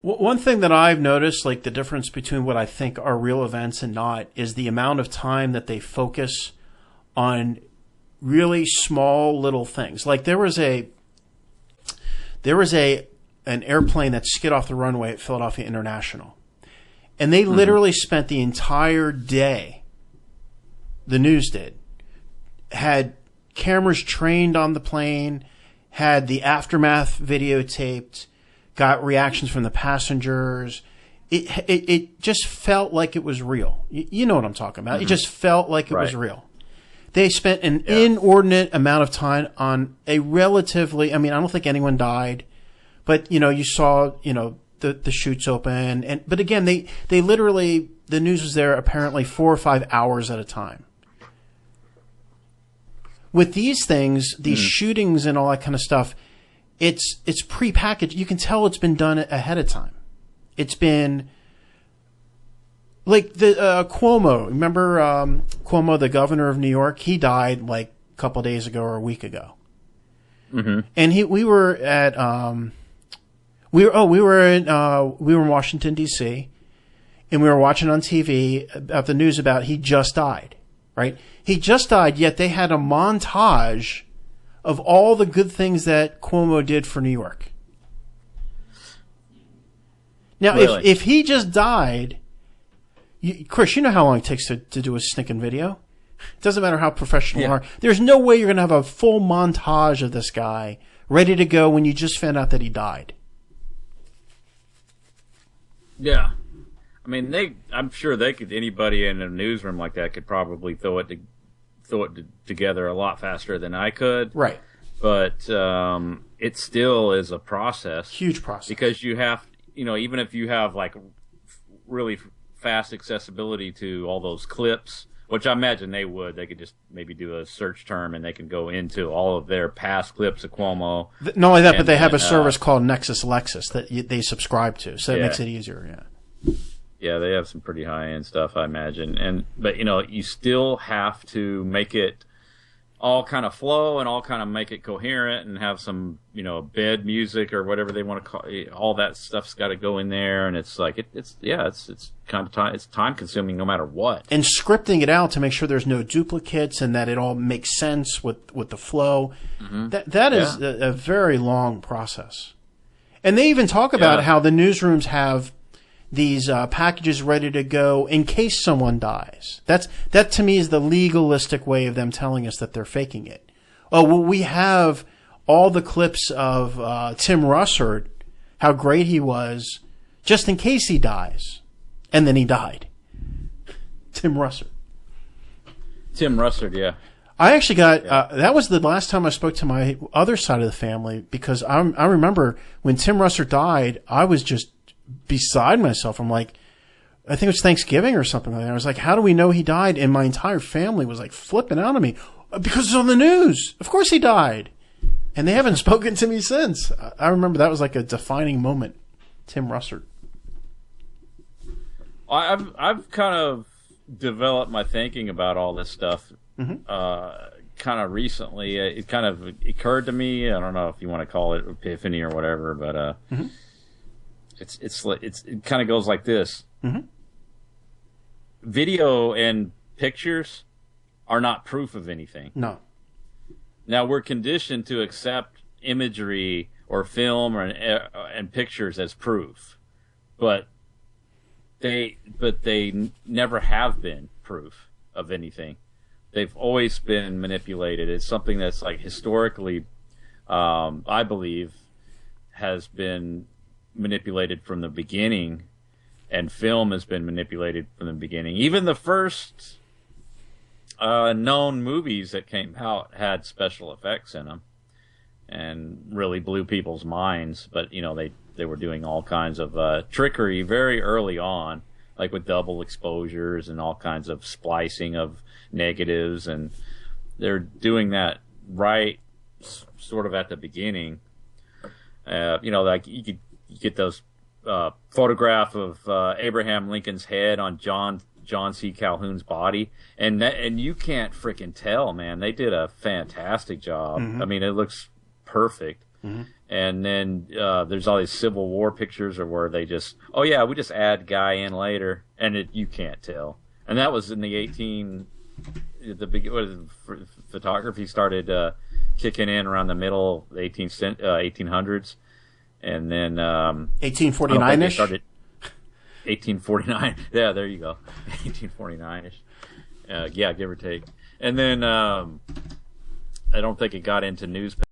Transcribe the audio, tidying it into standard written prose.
One thing that I've noticed, like the difference between what I think are real events and not, is the amount of time that they focus on really small little things. Like there was an airplane that skid off the runway at Philadelphia International, and they literally spent the entire day. The news had cameras trained on the plane, had the aftermath videotaped, got reactions from the passengers. It just felt like it was real. You know what I'm talking about. It just felt like it was real. They spent an inordinate amount of time on a relatively, I mean, I don't think anyone died, but, you know, you saw, you know, the chutes open. But again, they literally, the news was there apparently 4 or 5 hours at a time. With these things, these shootings and all that kind of stuff, it's prepackaged. You can tell it's been done ahead of time. It's been like the Cuomo. Remember Cuomo, the governor of New York? He died like a couple of days ago or a week ago. And we were in Washington D.C. and we were watching on TV about the news about he just died. Right? He just died, yet they had a montage of all the good things that Cuomo did for New York. Now, really? if he just died, Chris, you know how long it takes to do a stinking video? It doesn't matter how professional you are. There's no way you're going to have a full montage of this guy ready to go when you just found out that he died. Yeah. I mean, I'm sure anybody in a newsroom like that could probably throw it together a lot faster than I could. Right. But it still is a process. Huge process. Because you have, you know, even if you have like really fast accessibility to all those clips, which I imagine they could just maybe do a search term and they can go into all of their past clips of Cuomo. Not only that, but they have a service called Nexus Lexus that they subscribe to, so it makes it easier. Yeah. Yeah, they have some pretty high-end stuff, I imagine. But, you know, you still have to make it all kind of flow and all kind of make it coherent and have some, you know, bed music or whatever they want to call it. All that stuff's got to go in there. And it's like, it's kind of time-consuming no matter what. And scripting it out to make sure there's no duplicates and that it all makes sense with the flow. That is a very long process. And they even talk about how the newsrooms have these packages ready to go in case someone dies. That to me is the legalistic way of them telling us that they're faking it. Oh, well, we have all the clips of Tim Russert, how great he was, just in case he dies. And then he died. Tim Russert, yeah. I actually got, that was the last time I spoke to my other side of the family, because I remember when Tim Russert died, I was just beside myself. I'm like, I think it was Thanksgiving or something like that. I was like, how do we know he died? And my entire family was like flipping out on me because it's on the news. Of course he died. And they haven't spoken to me since. I remember that was like a defining moment. Tim Russert. I've kind of developed my thinking about all this stuff kind of recently. It kind of occurred to me. I don't know if you want to call it epiphany or whatever, but it kind of goes like this. Video and pictures are not proof of anything. No. Now we're conditioned to accept imagery or film and pictures as proof, but they never have been proof of anything. They've always been manipulated. It's something that's like historically, I believe, has been manipulated from the beginning, and film has been manipulated from the beginning. Even the first known movies that came out had special effects in them and really blew people's minds. But, you know, they were doing all kinds of trickery very early on, like with double exposures and all kinds of splicing of negatives, and they're doing that right sort of at the beginning. You know, like you get those photograph of Abraham Lincoln's head on John C. Calhoun's body, and you can't freaking tell, man. They did a fantastic job. I mean, it looks perfect. And then there's all these Civil War pictures or where they just, oh yeah, we just add guy in later, and you can't tell. And that was in photography started kicking in around the middle of the 1800s, and then 1849ish. Started 1849. Yeah, there you go, 1849ish. Yeah, give or take. And then I don't think it got into newspapers